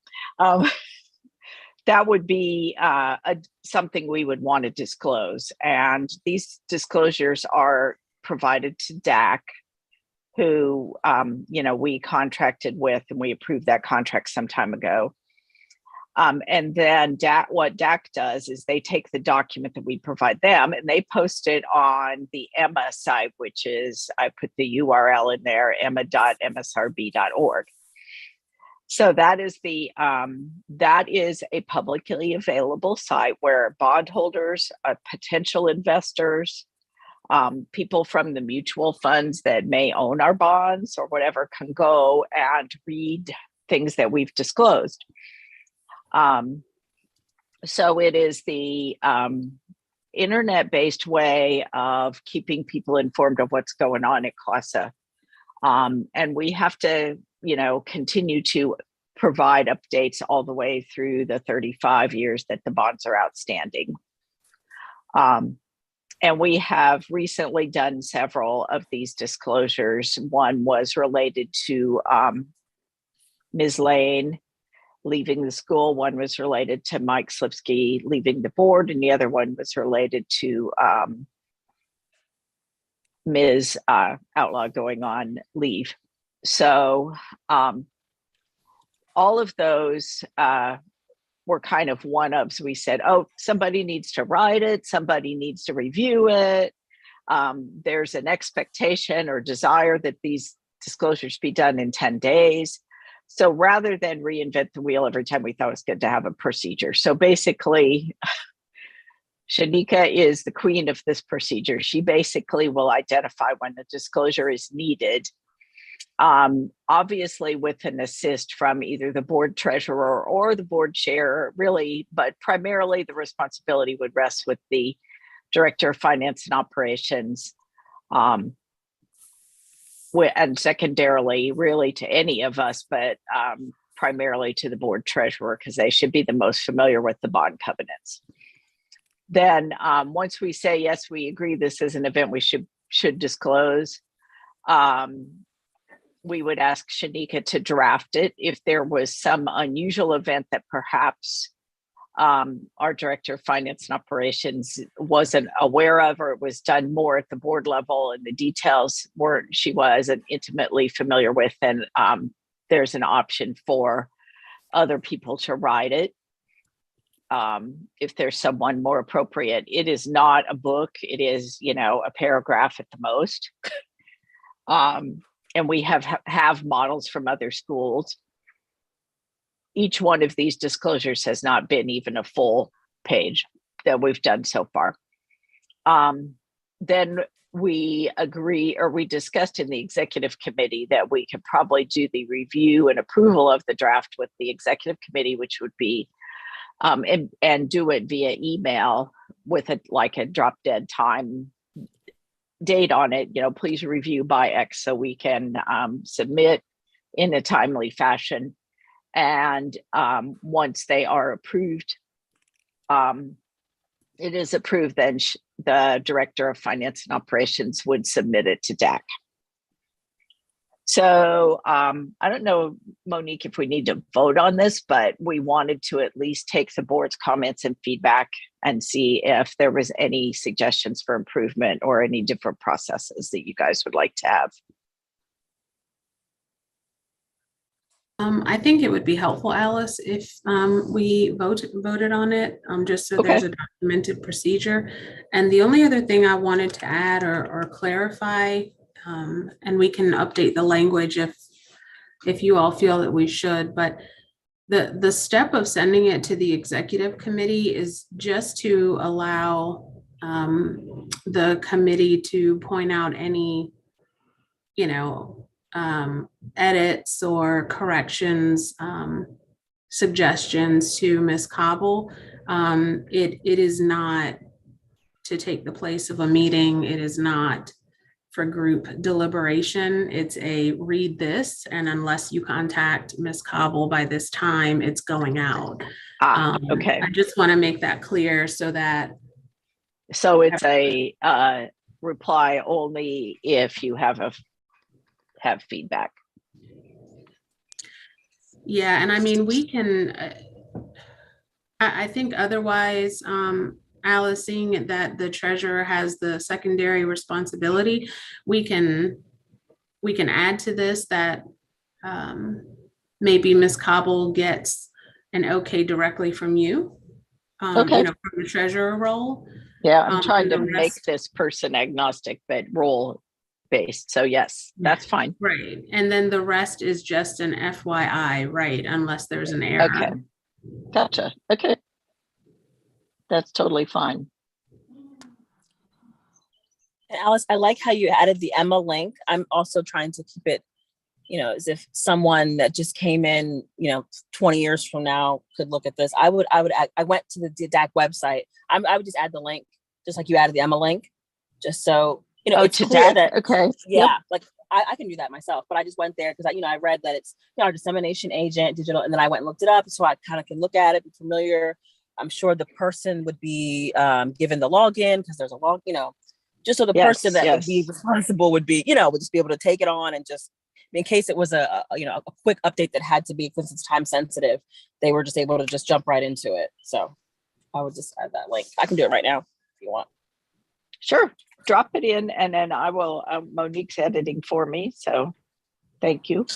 that would be something we would want to disclose. And these disclosures are provided to DAC, who we contracted with, and we approved that contract some time ago. And then what DAC does is they take the document that we provide them and they post it on the Emma site, which is, I put the URL in there, emma.msrb.org. So that is a publicly available site where bondholders, potential investors, people from the mutual funds that may own our bonds or whatever can go and read things that we've disclosed. So it is the internet-based way of keeping people informed of what's going on at Casa. And we have to, continue to provide updates all the way through the 35 years that the bonds are outstanding. And we have recently done several of these disclosures. One was related to Ms. Lane leaving the school. One was related to Mike Slipsky leaving the board, and the other one was related to Ms. Outlaw going on leave. So all of those were kind of one-ups. We said, oh, somebody needs to write it, somebody needs to review it. There's an expectation or desire that these disclosures be done in 10 days. So rather than reinvent the wheel every time, we thought it was good to have a procedure. So basically, Shanika is the queen of this procedure. She basically will identify when the disclosure is needed, obviously with an assist from either the board treasurer or the board chair, really, but primarily the responsibility would rest with the director of finance and operations, and secondarily really to any of us, but primarily to the board treasurer, because they should be the most familiar with the bond covenants. Then once we say, yes, we agree this is an event we should disclose, we would ask Shanika to draft it. If there was some unusual event that perhaps our director of finance and operations wasn't aware of, or it was done more at the board level and the details she wasn't intimately familiar with, then there's an option for other people to write it. If there's someone more appropriate. It is not a book. It is, a paragraph at the most. And we have models from other schools. Each one of these disclosures has not been even a full page that we've done so far. Then we discussed in the executive committee that we could probably do the review and approval of the draft with the executive committee, which would be and do it via email with a drop dead time date on it. Please review by X so we can submit in a timely fashion. And once they are approved, it is approved, then the director of finance and operations would submit it to DAC. So I don't know, Monique, if we need to vote on this, but we wanted to at least take the board's comments and feedback and see if there was any suggestions for improvement or any different processes that you guys would like to have. I think it would be helpful, Alice, if we voted on it, just so Okay. There's a documented procedure. And the only other thing I wanted to add or clarify, and we can update the language if you all feel that we should, but the step of sending it to the executive committee is just to allow the committee to point out any, edits or corrections, suggestions to Ms. Cobble. It is not to take the place of a meeting. It is not for group deliberation. It's a read this, and unless you contact Ms. Cobble by this time, it's going out. Okay. I just want to make that clear so that. So it's a reply only if you have feedback. Yeah, and I mean, we can, I think otherwise, Alice, seeing that the treasurer has the secondary responsibility, we can add to this that maybe Ms. Cobble gets an okay directly from you, Okay. from the treasurer role. Yeah, I'm trying to and the make rest- this person agnostic, but role based. So yes, that's fine. Right, and then the rest is just an FYI, right, unless there's an error. Okay, gotcha. Okay, that's totally fine. And Alice, I like how you added the Emma link. I'm also trying to keep it, as if someone that just came in, 20 years from now could look at this. I went to the DAC website. I would just add the link, just like you added the Emma link, just so, it's to clear DAC? that, Okay. yeah, Yep. like I can do that myself, but I just went there because I read that it's, our dissemination agent, digital, and then I went and looked it up so I kind of can look at it, be familiar. I'm sure the person would be given the login because there's a log, just so the Yes, person that would be yes. responsible would be, would just be able to take it on and just in case it was a quick update that had to be, since it's time sensitive, they were just able to just jump right into it. So I would just add that link. I can do it right now if you want. Sure. Drop it in and then I will, Monique's editing for me. So thank you.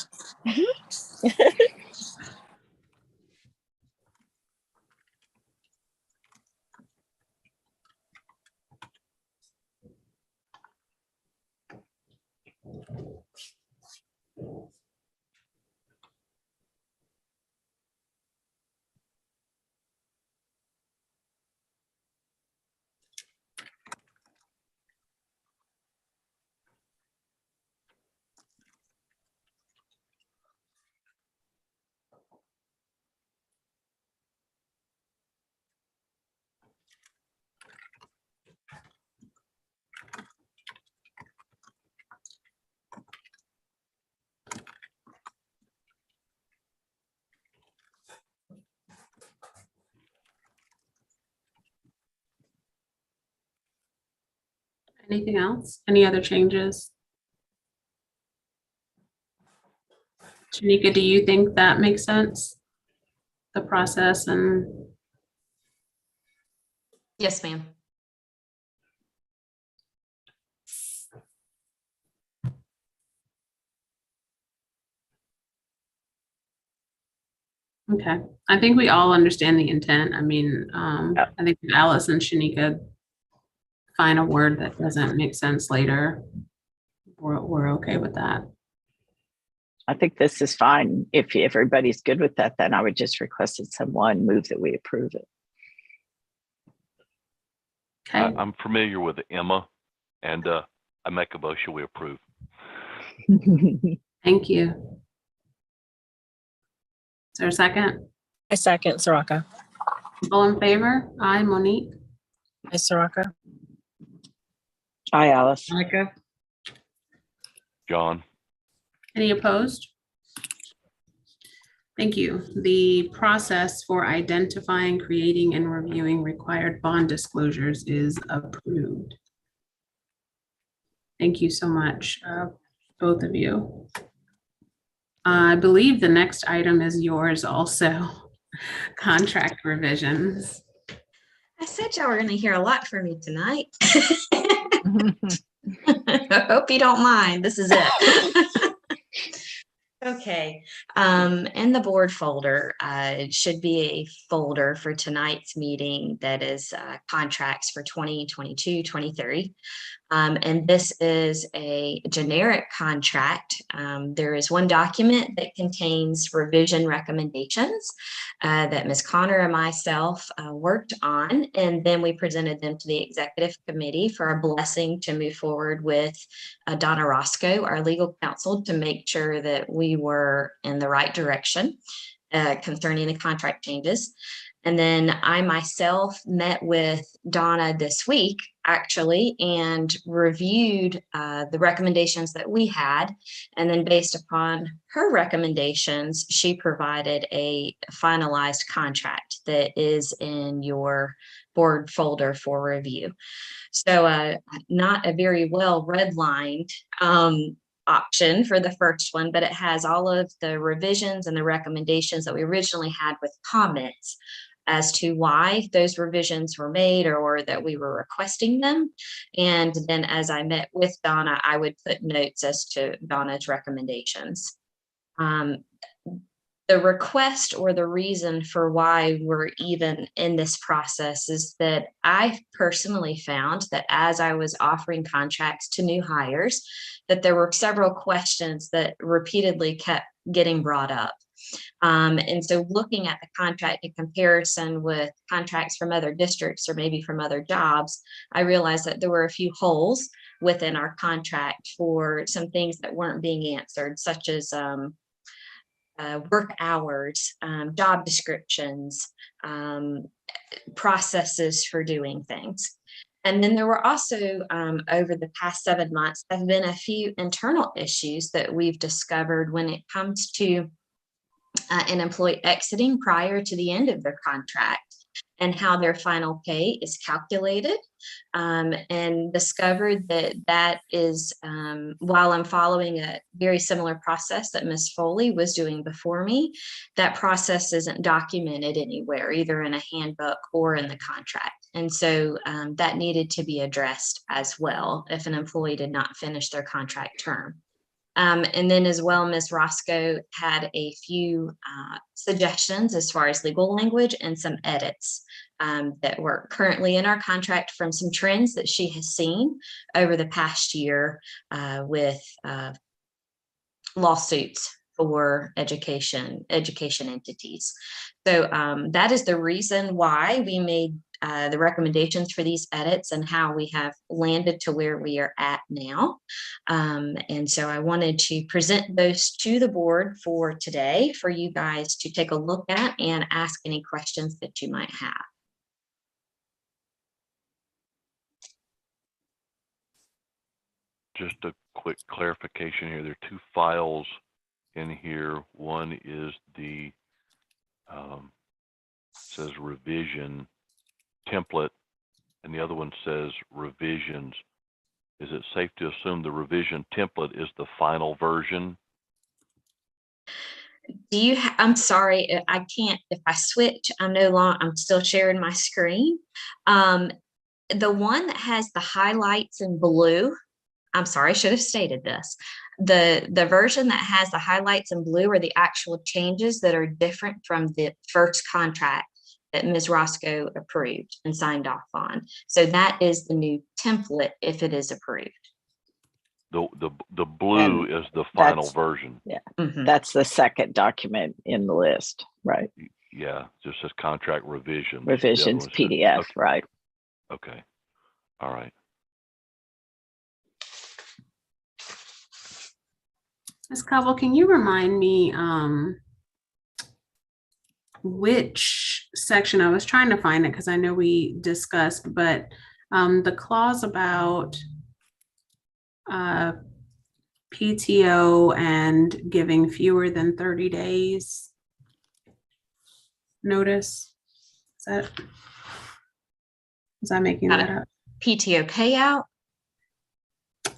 Anything else? Any other changes? Shanika, do you think that makes sense? The process and Yes, ma'am. okay. I think we all understand the intent. I mean, I think if Alice and Shanika find a word that doesn't make sense later, we're okay with that. I think this is fine. If everybody's good with that, then I would just request that someone move that we approve it. Okay. I'm familiar with Emma, and I make a motion we approve. Thank you. Is there a second? I second Soraka. All in favor? Aye, Monique. Hi, Soraka. Hi, Alice. Monica? John? Any opposed? Thank you. The process for identifying, creating, and reviewing required bond disclosures is approved. Thank you so much, both of you. I believe the next item is yours also, contract revisions. I said y'all were going to hear a lot from me tonight. I hope you don't mind. This is it. Okay. In the board folder, it should be a folder for tonight's meeting that is contracts for 2022-23. And this is a generic contract. There is one document that contains revision recommendations that Ms. Connor and myself worked on, and then we presented them to the executive committee for a blessing to move forward with Donna Roscoe, our legal counsel, to make sure that we were in the right direction concerning the contract changes. And then I myself met with Donna this week, actually, and reviewed the recommendations that we had. And then based upon her recommendations, she provided a finalized contract that is in your board folder for review. So not a very well redlined option for the first one, but it has all of the revisions and the recommendations that we originally had with comments as to why those revisions were made or that we were requesting them. And then as I met with Donna, I would put notes as to Donna's recommendations. The request or the reason for why we're even in this process is that I personally found that as I was offering contracts to new hires, that there were several questions that repeatedly kept getting brought up. And so looking at the contract in comparison with contracts from other districts or maybe from other jobs, I realized that there were a few holes within our contract for some things that weren't being answered, such as work hours, job descriptions, processes for doing things. And then there were also, over the past 7 months, have been a few internal issues that we've discovered when it comes to an employee exiting prior to the end of their contract. and how their final pay is calculated, and discovered that that is, while I'm following a very similar process that Ms. Foley was doing before me, that process isn't documented anywhere, either in a handbook or in the contract. And so that needed to be addressed as well if an employee did not finish their contract term. And then as well, Ms. Roscoe had a few suggestions as far as legal language and some edits that were currently in our contract from some trends that she has seen over the past year with lawsuits for education entities. So that is the reason why we made the recommendations for these edits and how we have landed to where we are at now. And so I wanted to present those to the board for today for you guys to take a look at and ask any questions that you might have. Just a quick clarification here. There are two files in here. One is the says revision template, and the other one says revisions. Is it safe to assume the revision template is the final version? Do you I'm sorry, I can't, if I switch, I'm still sharing my screen. The one that has the highlights in blue, I'm sorry, I should have stated this. The version that has the highlights in blue are the actual changes that are different from the first contract that Ms. Roscoe approved and signed off on. So that is the new template if it is approved. The blue is the final version. Yeah, Mhm. that's the second document in the list, right? Yeah, just says contract revisions. The other Revisions one says- PDF, okay, right? okay. All right. Ms. Cobble, can you remind me which section? I was trying to find it because I know we discussed, but the clause about PTO and giving fewer than 30 days notice. Is that making that up? PTO payout?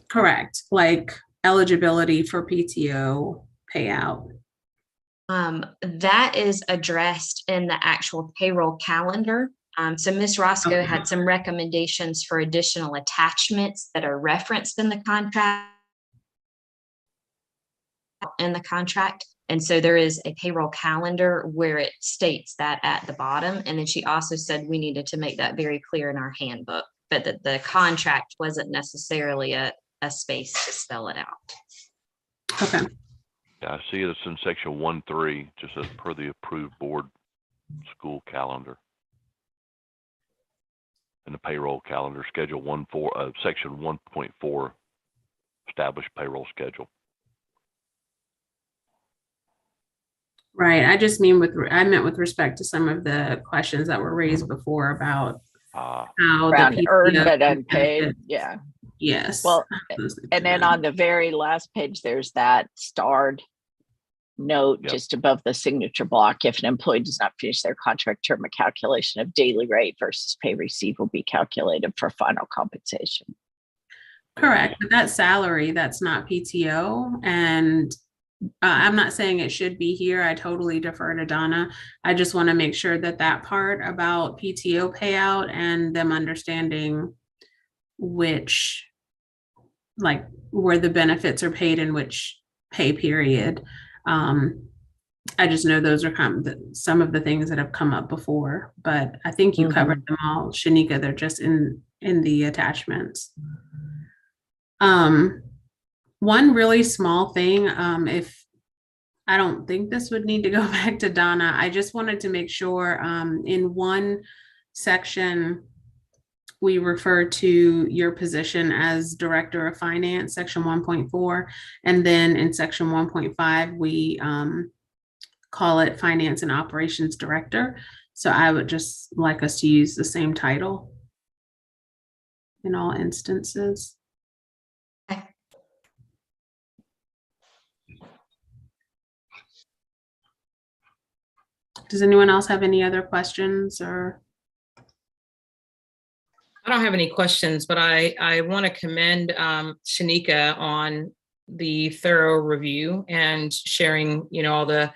Correct. Like eligibility for PTO payout. That is addressed in the actual payroll calendar. So Ms. Roscoe had some recommendations for additional attachments that are referenced in the contract. And so there is a payroll calendar where it states that at the bottom. And then she also said we needed to make that very clear in our handbook, but that the contract wasn't necessarily a space to spell it out. Okay. Yeah, I see it's in section 1.3, just as per the approved board school calendar. In the payroll calendar, schedule 1.4, section 1.4, established payroll schedule. Right. I just mean I meant with respect to some of the questions that were raised before about how Around the earned PTO but unpaid, benefits. yeah. Yes. Well, and then on the very last page, there's that starred note just above the signature block. If an employee does not finish their contract term, a calculation of daily rate versus pay received will be calculated for final compensation. Correct. But that salary, that's not PTO. And I'm not saying it should be here. I totally defer to Donna. I just want to make sure that that part about PTO payout and them understanding which, like where the benefits are paid in which pay period. I just know those are some of the things that have come up before, but I think you covered them all, Shanika. They're just in the attachments. One really small thing, if I don't think this would need to go back to Donna, I just wanted to make sure in one section, we refer to your position as Director of Finance, section 1.4. And then in section 1.5, we call it Finance and Operations Director. So I would just like us to use the same title in all instances. Does anyone else have any other questions or I don't have any questions, but I want to commend Shanika on the thorough review and sharing, all the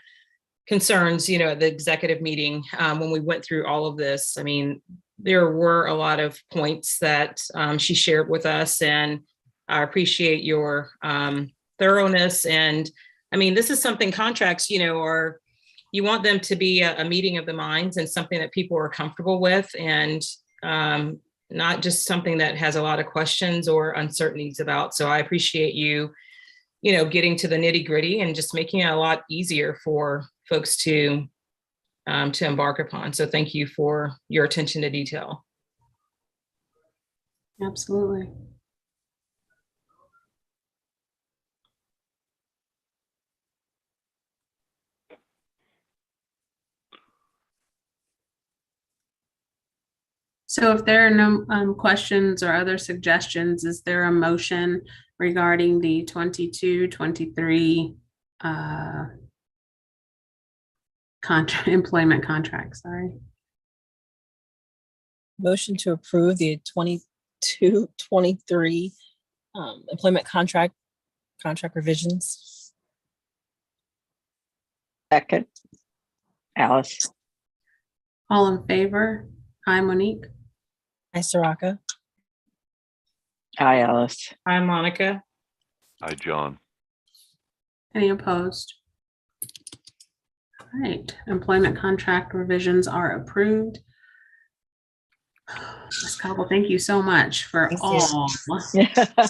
concerns, at the executive meeting when we went through all of this. I mean, there were a lot of points that she shared with us, and I appreciate your thoroughness. And I mean, this is something contracts, are, you want them to be a meeting of the minds and something that people are comfortable with, and not just something that has a lot of questions or uncertainties about. So I appreciate you, getting to the nitty gritty and just making it a lot easier for folks to embark upon. So thank you for your attention to detail. Absolutely. So if there are no questions or other suggestions, is there a motion regarding the 22-23 employment contract? Sorry. Motion to approve the 22-23 employment contract revisions. Second. Alice. All in favor? Hi, Monique. Hi, Soraka. Hi, Alice. Hi, Monica. Hi, John. Any opposed? All right, employment contract revisions are approved. Ms. Cobble, thank you so much for Thank you. all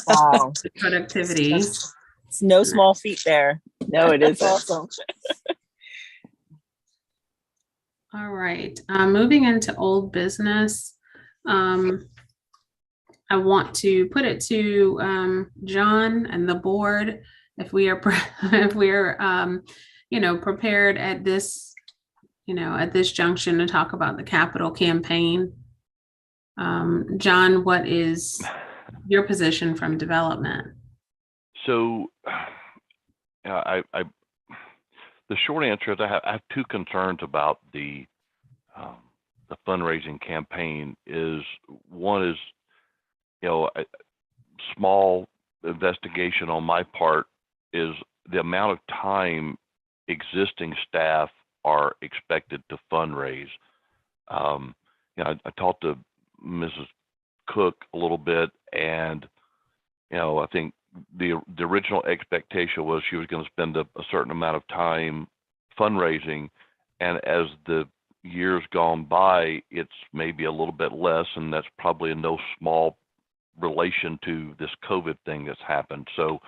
Wow. the productivity. It's no small feat there. No, it That's isn't. awesome. All right, moving into old business. I want to put it to John and the board if we are prepared at this junction to talk about the capital campaign. John, what is your position from development? So, the short answer is I have two concerns about the fundraising campaign. One is, a small investigation on my part is the amount of time existing staff are expected to fundraise. I talked to Mrs. Cook a little bit, and I think the original expectation was she was going to spend a certain amount of time fundraising, and as the years gone by, it's maybe a little bit less, and that's probably in no small relation to this COVID thing that's happened. So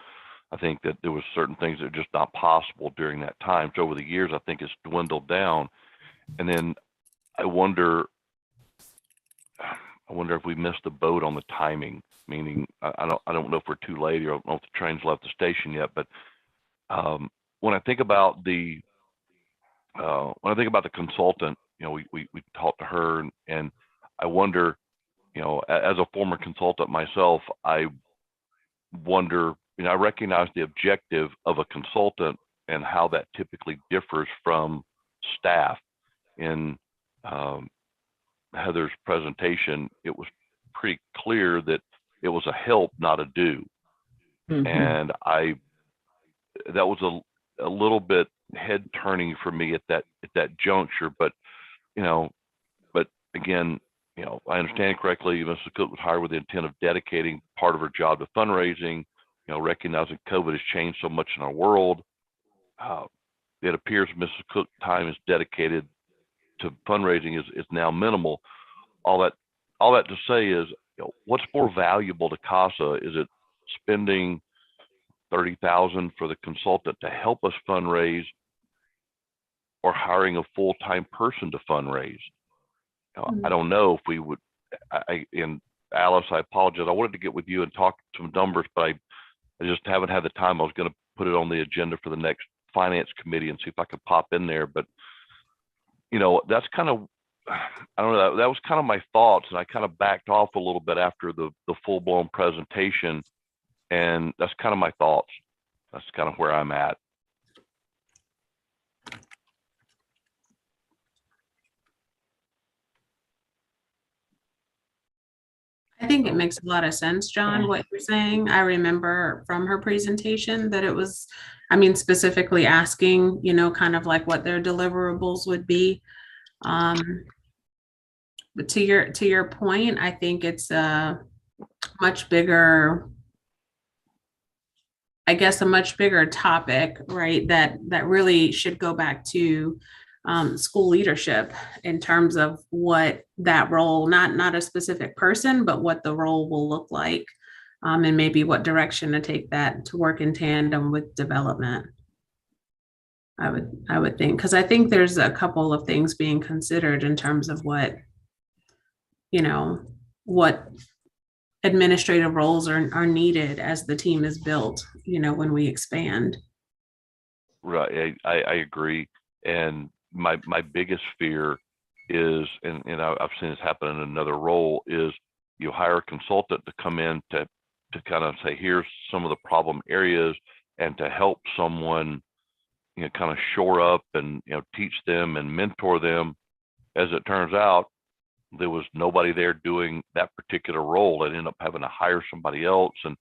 I think that there was certain things that are just not possible during that time. So over the years, I think it's dwindled down. And then I wonder if we missed the boat on the timing. Meaning, I don't know if we're too late, or I don't know if the train's left the station yet. But when I think about the consultant, we talked to her, and I wonder, as a former consultant myself, I wonder, I recognize the objective of a consultant and how that typically differs from staff. In Heather's presentation, it was pretty clear that it was a help, not a do. Mhm. And that was a little bit head turning for me at that juncture. But again, I understand it correctly. Mrs. Cook was hired with the intent of dedicating part of her job to fundraising. Recognizing COVID has changed so much in our world, it appears Mrs. Cook's time is dedicated to fundraising is now minimal. All that to say is, what's more valuable to Casa? Is it spending $30,000 for the consultant to help us fundraise, or hiring a full-time person to fundraise? I don't know if we would. And Alice, I apologize. I wanted to get with you and talk some numbers, but I just haven't had the time. I was going to put it on the agenda for the next finance committee and see if I could pop in there. But that's kind of, I don't know. That was kind of my thoughts, and I kind of backed off a little bit after the full-blown presentation, and that's kind of my thoughts. That's kind of where I'm at. think it makes a lot of sense, John, Yeah. what you're saying. I remember from her presentation that it was, I mean, specifically asking, you know, kind of like what their deliverables would be. But to your point, I think it's a much bigger, I guess, a much bigger topic, right? That really should go back to school leadership in terms of what that role, not a specific person, but what the role will look like, and maybe what direction to take that to work in tandem with development. I would think, because I think there's a couple of things being considered in terms of what, you know, what administrative roles are needed as the team is built, you know, when we expand. Right. I agree. And my biggest fear is, and I've seen this happen in another role, is you hire a consultant to come in to kind of say, here's some of the problem areas, and to help someone, you know, kind of shore up and, you know, teach them and mentor them. As it turns out, there was nobody there doing that particular role. I ended up having to hire somebody else, and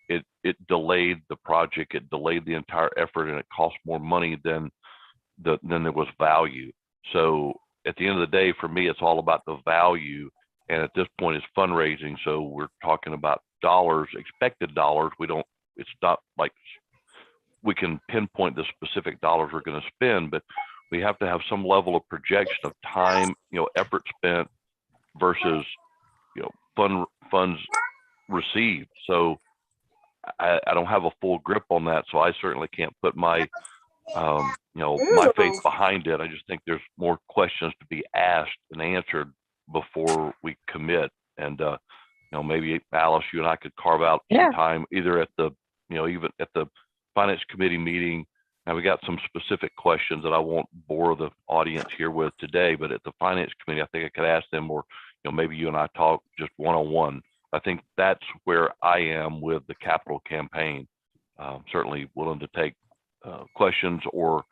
it delayed the project. It delayed the entire effort, and it cost more money than there was value. So at the end of the day, for me, it's all about the value. And at this point, it's fundraising. So we're talking about dollars, expected dollars. It's not like we can pinpoint the specific dollars we're going to spend, but we have to have some level of projection of time, you know, effort spent versus, you know, funds received. So I don't have a full grip on that. So I certainly can't put my, you know, my faith behind it. I just think there's more questions to be asked and answered before we commit. And, you know, maybe Alice, you and I could carve out some time either at the, you know, even at the finance committee meeting. Now we got some specific questions that I won't bore the audience here with today, but at the finance committee, I think I could ask them, or, you know, maybe you and I talk just one-on-one. I think that's where I am with the capital campaign. Certainly willing to take questions or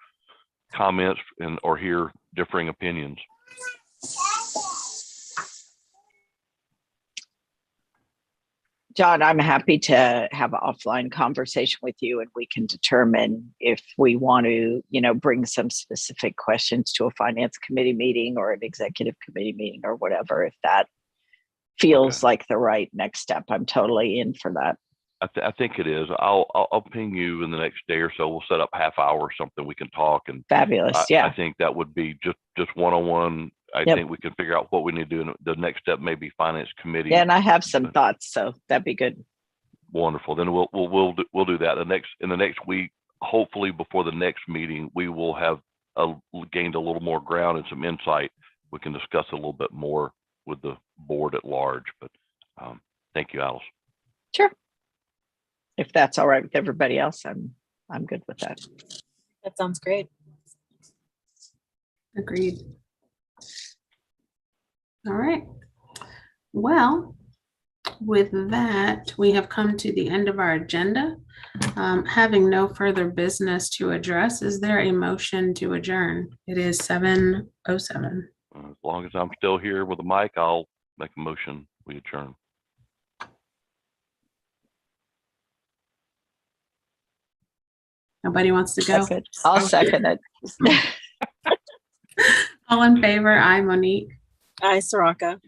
comments or hear differing opinions. John, I'm happy to have an offline conversation with you, and we can determine if we want to, you know, bring some specific questions to a finance committee meeting or an executive committee meeting or whatever. If that feels like the right next step, I'm totally in for that. I think it is. I'll ping you in the next day or so. We'll set up half hour or something. We can talk. And fabulous. I think that would be just one-on-one. I think we can figure out what we need to do. The next step may be finance committee. Yeah, and I have some thoughts, so that'd be good. Wonderful. Then we'll do that in the next week. Hopefully before the next meeting, we will have gained a little more ground and some insight. We can discuss a little bit more with the board at large. But thank you, Alice. Sure. If that's all right with everybody else, I'm good with that. That sounds great. Agreed. All right. Well, with that, we have come to the end of our agenda. Having no further business to address, is there a motion to adjourn? It is 7:07. As long as I'm still here with the mic, I'll make a motion. We adjourn. Nobody wants to go? I'll second it. All in favor? Aye, Monique. Aye, Soraka.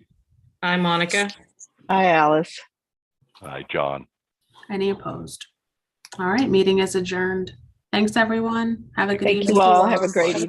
Hi, Monica. Hi, Alice. Hi, John. Any opposed? All right, meeting is adjourned. Thanks, everyone. Have a good evening. Thank you all. Have a great evening.